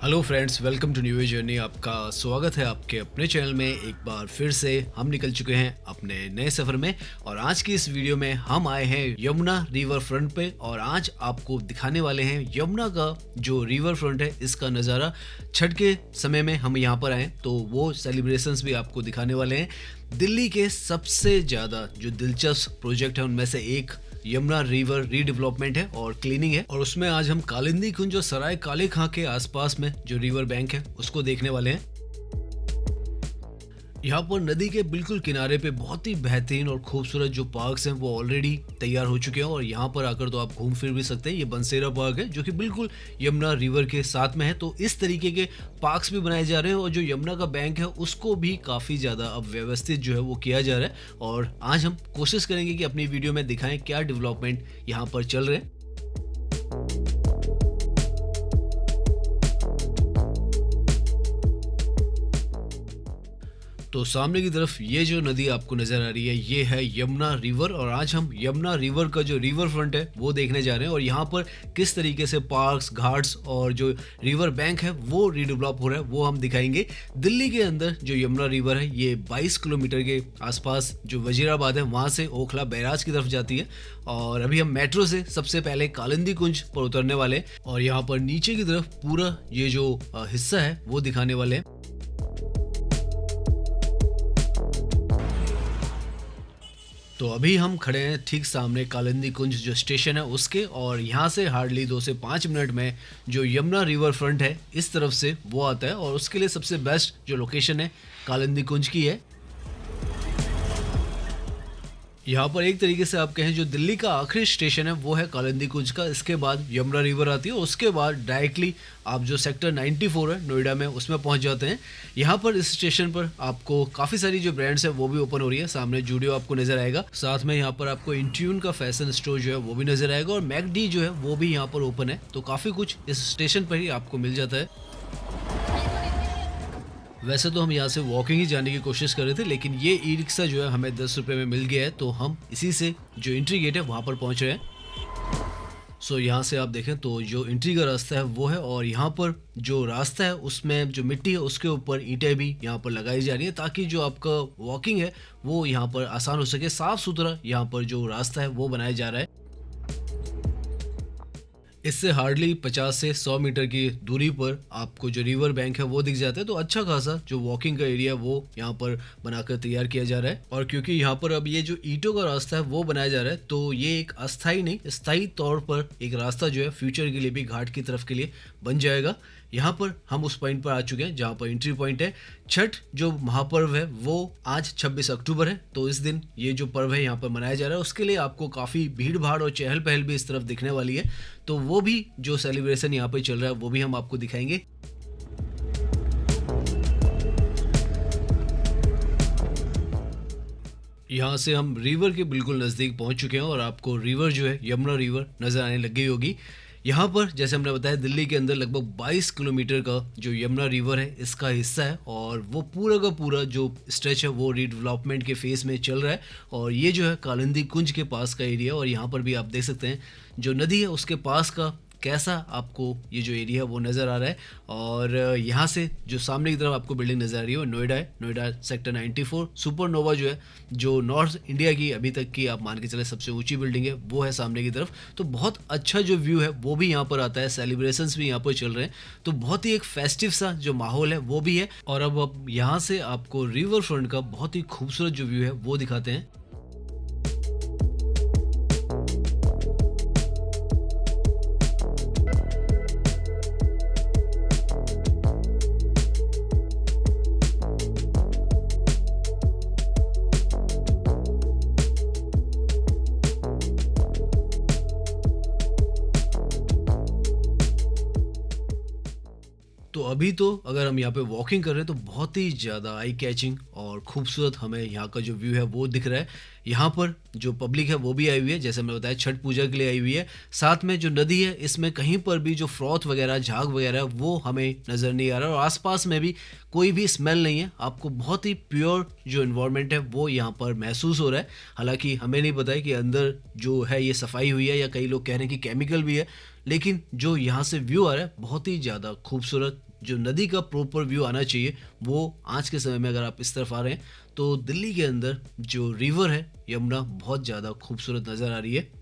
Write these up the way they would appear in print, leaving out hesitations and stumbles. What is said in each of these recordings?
Hello friends, welcome to New Journey. आपका स्वागत है आपके अपने चैनल में। एक बार फिर से हम निकल चुके हैं अपने नए सफ़र में और आज की इस वीडियो में हम आए हैं यमुना रिवर फ्रंट पे और आज आपको दिखाने वाले हैं यमुना का जो रिवर फ्रंट है इसका नज़ारा। छठ के समय में हम यहाँ पर आए तो वो सेलिब्रेशंस भी आपको दिखाने वाले हैं। दिल्ली के सबसे ज़्यादा जो दिलचस्प प्रोजेक्ट है उनमें से एक यमुना रिवर रीडेवलपमेंट है और क्लीनिंग है और उसमें आज हम कालिंदी कुंज और सराय काले खां के आसपास में जो रिवर बैंक है उसको देखने वाले हैं। यहाँ पर नदी के बिल्कुल किनारे पे बहुत ही बेहतरीन और खूबसूरत जो पार्क्स हैं वो ऑलरेडी तैयार हो चुके हैं और यहाँ पर आकर तो आप घूम फिर भी सकते हैं। ये बंसेरा पार्क है जो कि बिल्कुल यमुना रिवर के साथ में है, तो इस तरीके के पार्क्स भी बनाए जा रहे हैं और जो यमुना का बैंक है उसको भी काफ़ी ज़्यादा अब व्यवस्थित जो है वो किया जा रहा है। और आज हम कोशिश करेंगे कि अपनी वीडियो में दिखाएं क्या डेवलपमेंट यहाँ पर चल रहे हैं। तो सामने की तरफ ये जो नदी आपको नजर आ रही है ये है यमुना रिवर और आज हम यमुना रिवर का जो रिवर फ्रंट है वो देखने जा रहे हैं और यहाँ पर किस तरीके से पार्क्स, घाट्स और जो रिवर बैंक है वो रीडेवलप हो रहा है वो हम दिखाएंगे। दिल्ली के अंदर जो यमुना रिवर है ये 22 किलोमीटर के आसपास जो वजीराबाद है वहाँ से ओखला बैराज की तरफ जाती है और अभी हम मेट्रो से सबसे पहले कालिंदी कुंज पर उतरने वाले हैं और यहाँ पर नीचे की तरफ पूरा ये जो हिस्सा है वो दिखाने वाले हैं। तो अभी हम खड़े हैं ठीक सामने कालिंदी कुंज जो स्टेशन है उसके और यहाँ से हार्डली 2 से 5 मिनट में जो यमुना रिवर फ्रंट है इस तरफ से वो आता है और उसके लिए सबसे बेस्ट जो लोकेशन है कालिंदी कुंज की है। यहाँ पर एक तरीके से आप कहें जो दिल्ली का आखिरी स्टेशन है वो है कालिंदी कुंज का, इसके बाद यमुना रिवर आती है, उसके बाद डायरेक्टली आप जो सेक्टर 94 है नोएडा में उसमें पहुँच जाते हैं। यहाँ पर इस स्टेशन पर आपको काफ़ी सारी जो ब्रांड्स है वो भी ओपन हो रही है। सामने जूडियो आपको नज़र आएगा, साथ में यहाँ पर आपको इंट्यून का फैशन स्टोर जो है वो भी नज़र आएगा और मैकडी जो है वो भी यहाँ पर ओपन है। तो काफ़ी कुछ इस स्टेशन पर ही आपको मिल जाता है। वैसे तो हम यहाँ से वॉकिंग ही जाने की कोशिश कर रहे थे लेकिन ये ई रिक्शा जो है हमें 10 रुपये में मिल गया है तो हम इसी से जो एंट्री गेट है वहाँ पर पहुँच रहे हैं। सो यहाँ से आप देखें तो जो एंट्री का रास्ता है वो है और यहाँ पर जो रास्ता है उसमें जो मिट्टी है उसके ऊपर ईंटें भी यहाँ पर लगाई जा रही है ताकि जो आपका वॉकिंग है वो यहाँ पर आसान हो सके। साफ़ सुथरा यहाँ पर जो रास्ता है वो बनाया जा रहा है। इससे हार्डली 50 से 100 मीटर की दूरी पर आपको जो रिवर बैंक है वो दिख जाता है। तो अच्छा खासा जो वॉकिंग का एरिया वो यहाँ पर बनाकर तैयार किया जा रहा है और क्योंकि यहाँ पर अब ये जो ईंटों का रास्ता है वो बनाया जा रहा है तो ये एक अस्थाई नहीं स्थायी तौर पर एक रास्ता जो है फ्यूचर के लिए भी घाट की तरफ के लिए बन जाएगा। यहाँ पर हम उस पॉइंट पर आ चुके हैं जहाँ पर एंट्री पॉइंट है। छठ जो महापर्व है वो आज 26 अक्टूबर है तो इस दिन ये जो पर्व है यहाँ पर मनाया जा रहा है। उसके लिए आपको काफ़ी भीड़ भाड़ और चहल पहल भी इस तरफ दिखने वाली है तो वो भी जो सेलिब्रेशन यहाँ पर चल रहा है वो भी हम आपको दिखाएंगे। यहाँ से हम रिवर के बिल्कुल नज़दीक पहुँच चुके हैं और आपको रिवर जो है यमुना रिवर नज़र आने लग गई होगी। यहाँ पर जैसे हमने बताया दिल्ली के अंदर लगभग 22 किलोमीटर का जो यमुना रिवर है इसका हिस्सा है और वो पूरा का पूरा जो स्ट्रेच है वो रीडेवलपमेंट के फेज़ में चल रहा है और ये जो है कालिंदी कुंज के पास का एरिया और यहाँ पर भी आप देख सकते हैं जो नदी है उसके पास का कैसा आपको ये जो एरिया है वो नज़र आ रहा है। और यहाँ से जो सामने की तरफ आपको बिल्डिंग नज़र आ रही है वो नोएडा है, नोएडा सेक्टर 94 सुपरनोवा जो है जो नॉर्थ इंडिया की अभी तक की आप मान के चले सबसे ऊंची बिल्डिंग है वो है सामने की तरफ। तो बहुत अच्छा जो व्यू है वो भी यहाँ पर आता है, सेलिब्रेशंस भी यहाँ पर चल रहे हैं तो बहुत ही एक फेस्टिव सा जो माहौल है वो भी है। और अब यहाँ से आपको रिवर फ्रंट का बहुत ही खूबसूरत जो व्यू है वो दिखाते हैं। तो अभी तो अगर हम यहाँ पे वॉकिंग कर रहे हैं तो बहुत ही ज़्यादा आई कैचिंग और खूबसूरत हमें यहाँ का जो व्यू है वो दिख रहा है। यहाँ पर जो पब्लिक है वो भी आई हुई है, जैसे मैंने बताया छठ पूजा के लिए आई हुई है। साथ में जो नदी है इसमें कहीं पर भी जो फ्रॉथ वगैरह झाग वगैरह वो हमें नज़र नहीं आ रहा और आसपास में भी कोई भी स्मेल नहीं है। आपको बहुत ही प्योर जो इन्वायरमेंट है वो यहाँ पर महसूस हो रहा है। हालांकि हमें नहीं पता है कि अंदर जो है ये सफाई हुई है या कई लोग कह रहे हैं कि केमिकल भी है, लेकिन जो यहाँ से व्यू आ रहा है बहुत ही ज़्यादा खूबसूरत जो नदी का प्रॉपर व्यू आना चाहिए वो आज के समय में अगर आप इस तरफ आ रहे हैं तो दिल्ली के अंदर जो रिवर है यमुना बहुत ज़्यादा खूबसूरत नज़र आ रही है।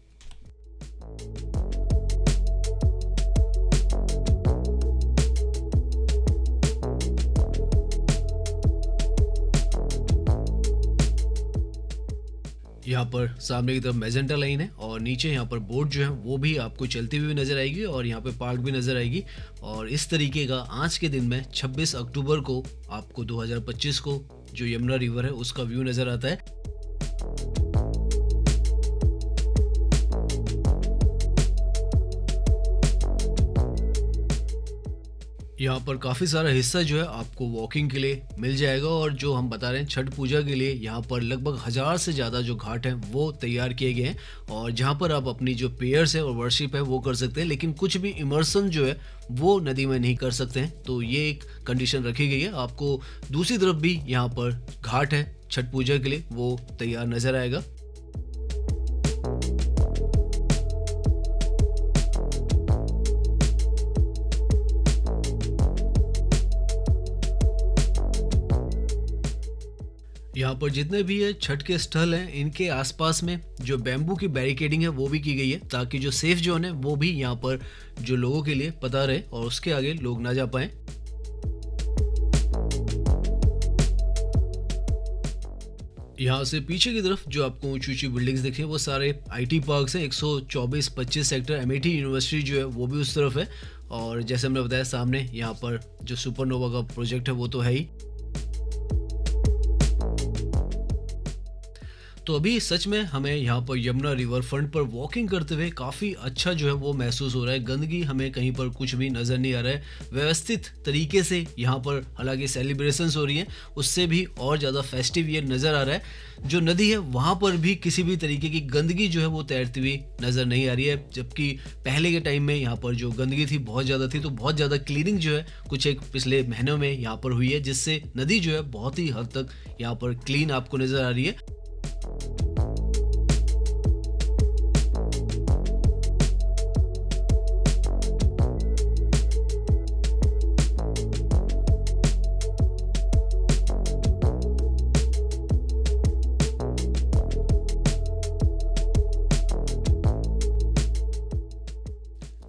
यहाँ पर सामने की तरफ मैजेंटा लाइन है और नीचे यहाँ पर बोट जो है वो भी आपको चलती हुई नज़र आएगी और यहाँ पे पार्क भी नज़र आएगी। और इस तरीके का आज के दिन में 26 अक्टूबर को आपको 2025 को जो यमुना रिवर है उसका व्यू नज़र आता है। यहाँ पर काफ़ी सारा हिस्सा जो है आपको वॉकिंग के लिए मिल जाएगा और जो हम बता रहे हैं छठ पूजा के लिए यहाँ पर लगभग 1000 से ज़्यादा जो घाट हैं वो तैयार किए गए हैं और जहाँ पर आप अपनी जो प्रेयर्स है और वर्शिप है वो कर सकते हैं, लेकिन कुछ भी इमर्सन जो है वो नदी में नहीं कर सकते हैं। तो ये एक कंडीशन रखी गई है। आपको दूसरी तरफ भी यहाँ पर घाट है छठ पूजा के लिए वो तैयार नज़र आएगा। यहाँ पर जितने भी ये छठ के स्थल हैं इनके आसपास में जो बैम्बू की बैरिकेडिंग है वो भी की गई है ताकि जो सेफ जोन है वो भी यहाँ पर जो लोगों के लिए पता रहे और उसके आगे लोग ना जा पाए। यहाँ से पीछे की तरफ जो आपको ऊंची ऊंची बिल्डिंग्स दिखे वो सारे आईटी पार्क्स हैं। 124-25 सेक्टर एमआईटी यूनिवर्सिटी जो है वो भी उस तरफ है और जैसे हमने बताया सामने यहाँ पर जो सुपरनोवा का प्रोजेक्ट है वो तो है ही। तो अभी सच में हमें यहाँ पर यमुना रिवर फ्रंट पर वॉकिंग करते हुए काफ़ी अच्छा जो है वो महसूस हो रहा है। गंदगी हमें कहीं पर कुछ भी नज़र नहीं आ रहा है। व्यवस्थित तरीके से यहाँ पर हालांकि सेलिब्रेशंस हो रही हैं उससे भी और ज़्यादा फेस्टिव ये नज़र आ रहा है। जो नदी है वहाँ पर भी किसी भी तरीके की गंदगी जो है वो तैरती हुई नज़र नहीं आ रही है, जबकि पहले के टाइम में यहाँ पर जो गंदगी थी बहुत ज़्यादा थी। तो बहुत ज़्यादा क्लीनिंग जो है कुछ एक पिछले महीनों में यहाँ पर हुई है जिससे नदी जो है बहुत ही हद तक यहाँ पर क्लीन आपको नज़र आ रही है।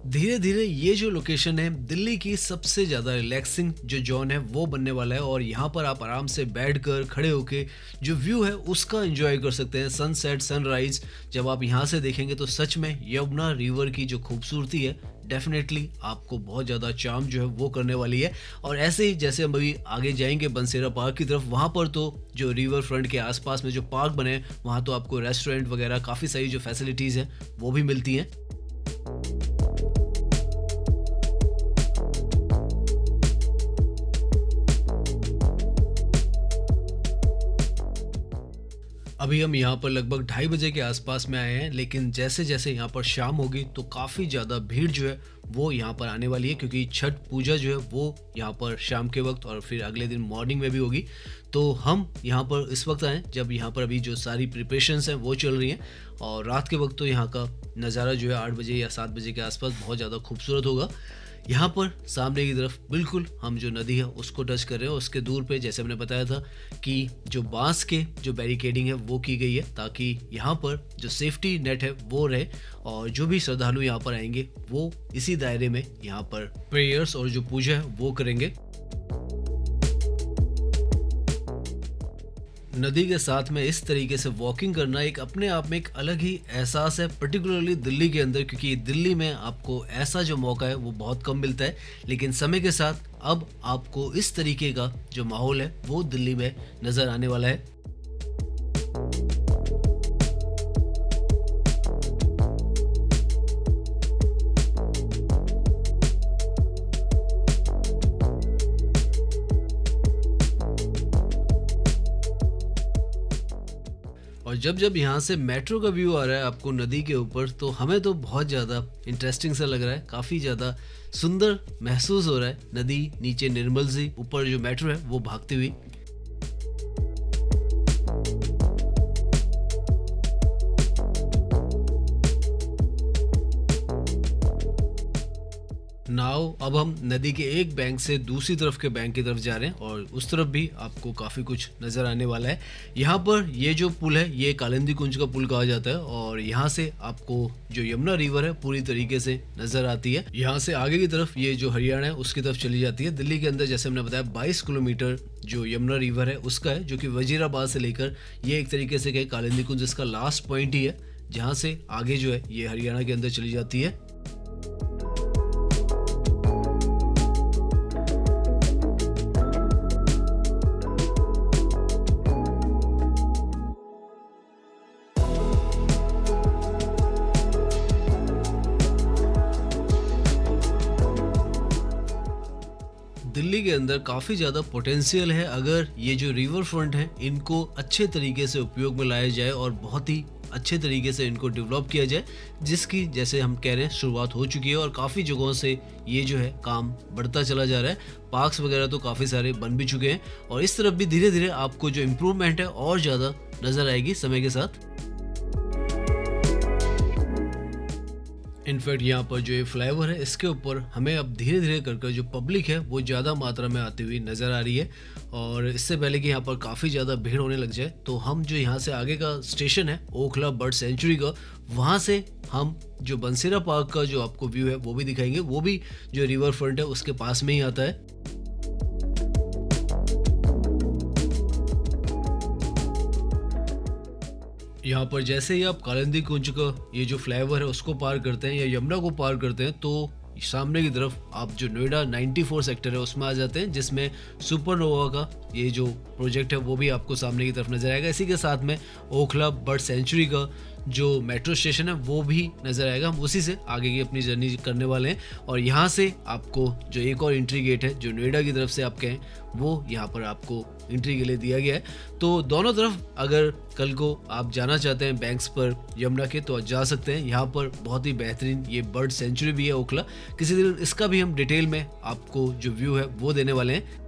धीरे धीरे ये जो लोकेशन है दिल्ली की सबसे ज़्यादा रिलैक्सिंग जो जोन है वो बनने वाला है और यहाँ पर आप आराम से बैठकर खड़े होके जो व्यू है उसका एंजॉय कर सकते हैं। सनसेट सनराइज जब आप यहाँ से देखेंगे तो सच में यमुना रिवर की जो खूबसूरती है डेफिनेटली आपको बहुत ज़्यादा चार्म जो है वो करने वाली है। और ऐसे ही जैसे हम अभी आगे जाएंगे बंसेरा पार्क की तरफ, वहाँ पर तो जो रिवर फ्रंट के आसपास में जो पार्क बने हैं वहाँ तो आपको रेस्टोरेंट वगैरह काफ़ी सारी जो फैसिलिटीज़ हैं वो भी मिलती हैं। अभी हम यहाँ पर लगभग 2:30 बजे के आसपास में आए हैं, लेकिन जैसे जैसे यहाँ पर शाम होगी तो काफ़ी ज़्यादा भीड़ जो है वो यहाँ पर आने वाली है, क्योंकि छठ पूजा जो है वो यहाँ पर शाम के वक्त और फिर अगले दिन मॉर्निंग में भी होगी। तो हम यहाँ पर इस वक्त आए जब यहाँ पर अभी जो सारी प्रिपरेशंस हैं वो चल रही हैं और रात के वक्त तो यहाँ का नज़ारा जो है 8 बजे या 7 बजे के आसपास बहुत ज़्यादा खूबसूरत होगा। यहाँ पर सामने की तरफ बिल्कुल हम जो नदी है उसको टच कर रहे हैं। उसके दूर पे जैसे हमने बताया था कि जो बांस के जो बैरिकेडिंग है वो की गई है ताकि यहाँ पर जो सेफ्टी नेट है वो रहे और जो भी श्रद्धालु यहाँ पर आएंगे वो इसी दायरे में यहाँ पर प्रेयर्स और जो पूजा है वो करेंगे। नदी के साथ में इस तरीके से वॉकिंग करना एक अपने आप में एक अलग ही एहसास है, पर्टिकुलरली दिल्ली के अंदर, क्योंकि दिल्ली में आपको ऐसा जो मौका है वो बहुत कम मिलता है। लेकिन समय के साथ अब आपको इस तरीके का जो माहौल है वो दिल्ली में नज़र आने वाला है। और जब जब यहाँ से मेट्रो का व्यू आ रहा है आपको नदी के ऊपर, तो हमें तो बहुत ज़्यादा इंटरेस्टिंग सा लग रहा है, काफ़ी ज़्यादा सुंदर महसूस हो रहा है। नदी नीचे निर्मल सी, ऊपर जो मेट्रो है वो भागती हुई। नाउ अब हम नदी के एक बैंक से दूसरी तरफ के बैंक की तरफ जा रहे हैं और उस तरफ भी आपको काफ़ी कुछ नज़र आने वाला है। यहाँ पर ये जो पुल है ये कालिंदी कुंज का पुल कहा जाता है और यहाँ से आपको जो यमुना रिवर है पूरी तरीके से नज़र आती है। यहाँ से आगे की तरफ ये जो हरियाणा है उसकी तरफ चली जाती है। दिल्ली के अंदर जैसे हमने बताया 22 किलोमीटर जो यमुना रिवर है उसका है, जो कि वजीराबाद से लेकर ये एक तरीके से कहे कालिंदी कुंज इसका लास्ट पॉइंट ही है, जहाँ से आगे जो है ये हरियाणा के अंदर चली जाती है। दिल्ली के अंदर काफ़ी ज़्यादा पोटेंशियल है अगर ये जो रिवर फ्रंट है इनको अच्छे तरीके से उपयोग में लाया जाए और बहुत ही अच्छे तरीके से इनको डेवलप किया जाए, जिसकी जैसे हम कह रहे हैं शुरुआत हो चुकी है और काफ़ी जगहों से ये जो है काम बढ़ता चला जा रहा है। पार्क्स वगैरह तो काफ़ी सारे बन भी चुके हैं और इस तरफ भी धीरे धीरे आपको जो इम्प्रूवमेंट है और ज़्यादा नज़र आएगी समय के साथ। इनफैक्ट यहाँ पर जो ये फ्लाईओवर है इसके ऊपर हमें अब धीरे धीरे कर जो पब्लिक है वो ज़्यादा मात्रा में आती हुई नज़र आ रही है और इससे पहले कि यहाँ पर काफ़ी ज़्यादा भीड़ होने लग जाए तो हम जो यहाँ से आगे का स्टेशन है ओखला बर्ड सेंचुरी का, वहाँ से हम जो बंसीरा पार्क का जो आपको व्यू है वो भी दिखाएंगे। वो भी जो रिवर फ्रंट है उसके पास में ही आता है। यहाँ पर जैसे ही आप कालिंदी कुंज का ये जो फ्लाईओवर है उसको पार करते हैं या यमुना को पार करते हैं तो सामने की तरफ आप जो नोएडा 94 सेक्टर है उसमें आ जाते हैं, जिसमें सुपरनोवा का ये जो प्रोजेक्ट है वो भी आपको सामने की तरफ नजर आएगा। इसी के साथ में ओखला बर्ड सेंचुरी का जो मेट्रो स्टेशन है वो भी नज़र आएगा। हम उसी से आगे की अपनी जर्नी करने वाले हैं और यहाँ से आपको जो एक और एंट्री गेट है जो नोएडा की तरफ से आप कहें वो यहाँ पर आपको एंट्री के लिए दिया गया है। तो दोनों तरफ अगर कल को आप जाना चाहते हैं बैंक्स पर यमुना के तो जा सकते हैं। यहाँ पर बहुत ही बेहतरीन ये बर्ड सेंचुरी भी है ओखला। किसी दिन इसका भी हम डिटेल में आपको जो व्यू है वो देने वाले हैं।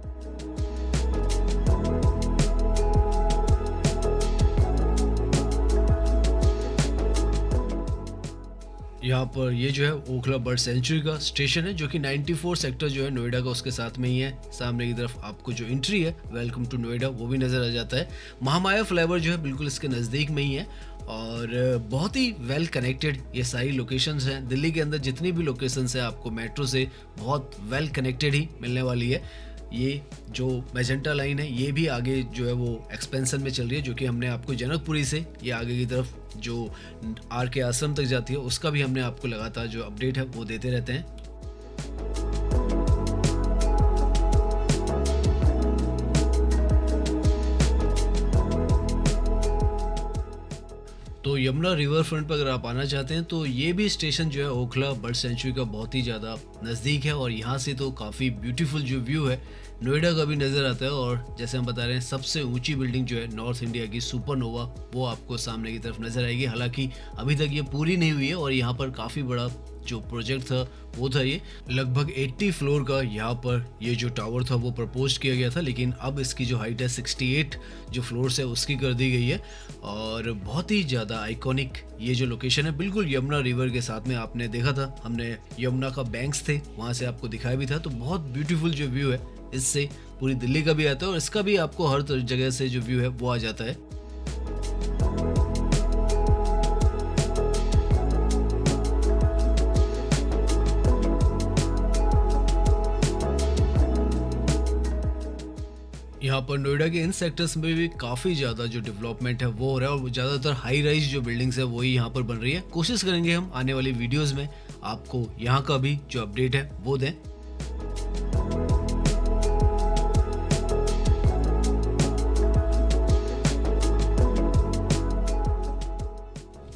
यहाँ पर ये जो है ओखला बर्ड सेंचुरी का स्टेशन है जो कि 94 सेक्टर जो है नोएडा का उसके साथ में ही है। सामने की तरफ आपको जो एंट्री है वेलकम टू नोएडा वो भी नज़र आ जाता है। महामाया फ्लाईओवर जो है बिल्कुल इसके नज़दीक में ही है और बहुत ही वेल कनेक्टेड ये सारी लोकेशंस हैं। दिल्ली के अंदर जितनी भी लोकेशंस हैं आपको मेट्रो से बहुत वेल कनेक्टेड ही मिलने वाली है। ये जो मैजेंटा लाइन है ये भी आगे जो है वो एक्सपेंशन में चल रही है, जो कि हमने आपको जनकपुरी से ये आगे की तरफ जो आर के आश्रम तक जाती है उसका भी हमने आपको लगातार जो अपडेट है वो देते रहते हैं। तो यमुना रिवर फ्रंट पर अगर आप आना चाहते हैं तो ये भी स्टेशन जो है ओखला बर्ड सेंचुरी का बहुत ही ज़्यादा नज़दीक है और यहाँ से तो काफ़ी ब्यूटीफुल जो व्यू है नोएडा का भी नज़र आता है। और जैसे हम बता रहे हैं सबसे ऊंची बिल्डिंग जो है नॉर्थ इंडिया की सुपरनोवा वो आपको सामने की तरफ नज़र आएगी। हालांकि अभी तक ये पूरी नहीं हुई है और यहाँ पर काफ़ी बड़ा जो प्रोजेक्ट था वो था, ये लगभग 80 फ्लोर का यहाँ पर ये जो टावर था वो प्रपोज किया गया था, लेकिन अब इसकी जो हाइट है 68 जो फ्लोर्स है उसकी कर दी गई है। और बहुत ही ज़्यादा आइकॉनिक ये जो लोकेशन है बिल्कुल यमुना रिवर के साथ में। आपने देखा था हमने यमुना का बैंक्स थे वहाँ से आपको दिखाया भी था, तो बहुत ब्यूटीफुल जो व्यू है इससे पूरी दिल्ली का भी आता है और इसका भी आपको हर जगह से जो व्यू है वो आ जाता है। यहाँ पर नोएडा के इन सेक्टर्स में भी काफ़ी ज़्यादा जो डेवलपमेंट है वो हो रहा है और ज़्यादातर हाई राइज जो बिल्डिंग्स है वही यहाँ पर बन रही है। कोशिश करेंगे हम आने वाली वीडियोस में आपको यहाँ का भी जो अपडेट है वो दें।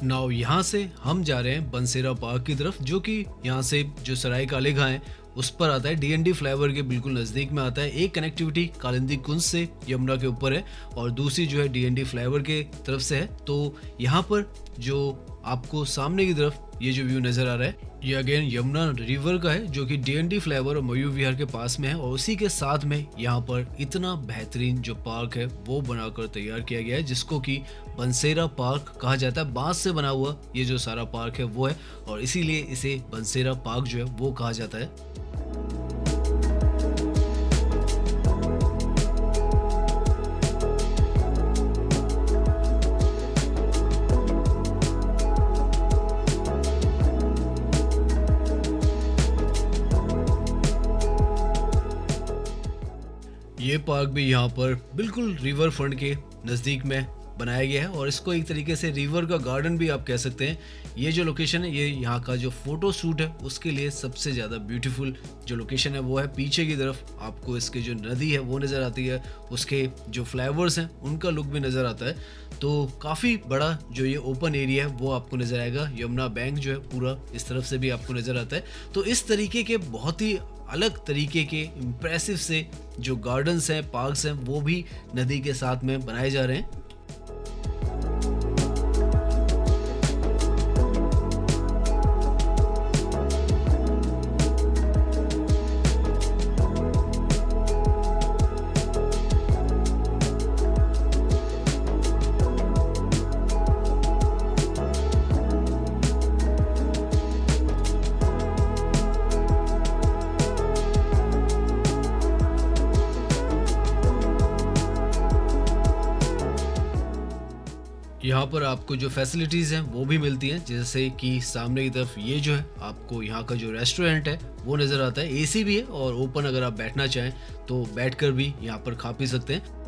नाउ यहाँ से हम जा रहे हैं बंसेरा पार्क की तरफ, जो कि यहाँ से जो सराय काले खां है उस पर आता है। डीएनडी फ्लाईओवर के बिल्कुल नज़दीक में आता है। एक कनेक्टिविटी कालिंदी कुंज से यमुना के ऊपर है और दूसरी जो है डीएनडी फ्लाईओवर के तरफ से है। तो यहाँ पर जो आपको सामने की तरफ ये जो व्यू नज़र आ रहा है ये अगेन यमुना रिवर का है, जो कि DND फ्लाईओवर और मयूर विहार के पास में है। और उसी के साथ में यहाँ पर इतना बेहतरीन जो पार्क है वो बनाकर तैयार किया गया है, जिसको कि बंसेरा पार्क कहा जाता है। बांस से बना हुआ ये जो सारा पार्क है वो है, और इसीलिए इसे बंसेरा पार्क जो है वो कहा जाता है। ये पार्क भी यहाँ पर बिल्कुल रिवर फ्रंट के नज़दीक में बनाया गया है, और इसको एक तरीके से रिवर का गार्डन भी आप कह सकते हैं। ये जो लोकेशन है ये यहाँ का जो फोटो शूट है उसके लिए सबसे ज़्यादा ब्यूटीफुल जो लोकेशन है वो है। पीछे की तरफ आपको इसके जो नदी है वो नज़र आती है, उसके जो फ्लाईओवर्स हैं उनका लुक भी नज़र आता है। तो काफ़ी बड़ा जो ये ओपन एरिया है वो आपको नज़र आएगा। यमुना बैंक जो है पूरा इस तरफ से भी आपको नज़र आता है। तो इस तरीके के बहुत ही अलग तरीके के इम्प्रेसिव से जो गार्डन्स हैं, पार्क्स हैं, वो भी नदी के साथ में बनाए जा रहे हैं। यहाँ पर आपको जो फैसिलिटीज़ हैं वो भी मिलती हैं, जैसे कि सामने की तरफ ये जो है आपको यहाँ का जो रेस्टोरेंट है वो नज़र आता है। एसी भी है और ओपन, अगर आप बैठना चाहें तो बैठकर भी यहाँ पर खा पी सकते हैं।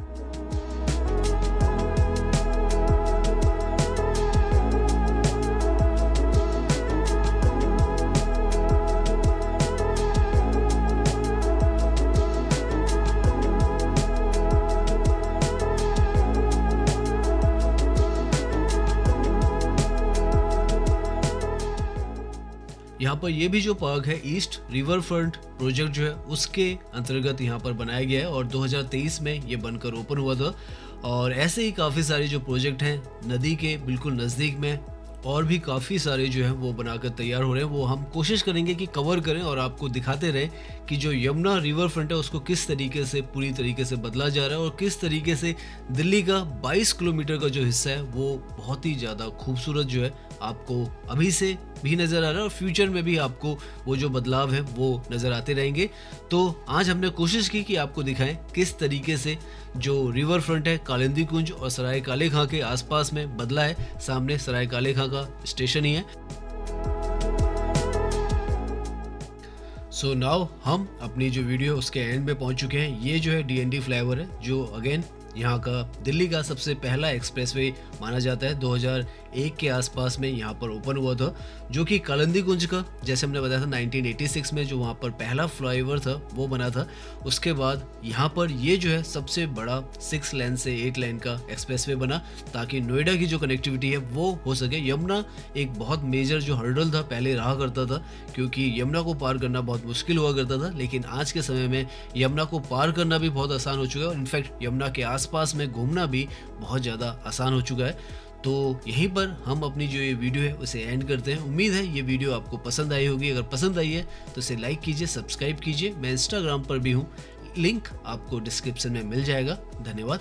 यहाँ पर ये भी जो पार्क है ईस्ट रिवर फ्रंट प्रोजेक्ट जो है उसके अंतर्गत यहाँ पर बनाया गया है, और 2023 में ये बनकर ओपन हुआ था। और ऐसे ही काफ़ी सारे जो प्रोजेक्ट हैं नदी के बिल्कुल नज़दीक में और भी काफ़ी सारे जो हैं वो बनाकर तैयार हो रहे हैं, वो हम कोशिश करेंगे कि कवर करें और आपको दिखाते रहें कि जो यमुना रिवर फ्रंट है उसको किस तरीके से पूरी तरीके से बदला जा रहा है, और किस तरीके से दिल्ली का 22 किलोमीटर का जो हिस्सा है वो बहुत ही ज़्यादा खूबसूरत जो है आपको अभी से भी नज़र आ रहा है, और फ्यूचर में भी आपको वो जो बदलाव है वो नज़र आते रहेंगे। तो आज हमने कोशिश की कि आपको दिखाएं किस तरीके से जो रिवर फ्रंट है कालिंदी कुंज और सराय काले खां के आसपास में बदला है। सामने सराय काले खां का स्टेशन ही है। सो नाउ हम अपनी जो वीडियो है उसके एंड में पहुंच चुके हैं। ये जो है DND फ्लाईओवर है, जो अगेन यहाँ का दिल्ली का सबसे पहला एक्सप्रेसवे माना जाता है। 2001 के आसपास में यहाँ पर ओपन हुआ था, जो कि कालिंदी कुंज का, जैसे हमने बताया था 1986 में जो वहाँ पर पहला फ्लाईओवर था वो बना था। उसके बाद यहाँ पर ये जो है सबसे बड़ा 6 लेन से 8 लेन का एक्सप्रेसवे बना, ताकि नोएडा की जो कनेक्टिविटी है वो हो सके। यमुना एक बहुत मेजर जो हर्डल था पहले रहा करता था, क्योंकि यमुना को पार करना बहुत मुश्किल हुआ करता था, लेकिन आज के समय में यमुना को पार करना भी बहुत आसान हो चुका है, और इनफैक्ट यमुना के आसपास में घूमना भी बहुत ज़्यादा आसान हो चुका है। तो यहीं पर हम अपनी जो ये वीडियो है उसे एंड करते हैं। उम्मीद है ये वीडियो आपको पसंद आई होगी। अगर पसंद आई है तो इसे लाइक कीजिए, सब्सक्राइब कीजिए। मैं इंस्टाग्राम पर भी हूँ, लिंक आपको डिस्क्रिप्शन में मिल जाएगा। धन्यवाद।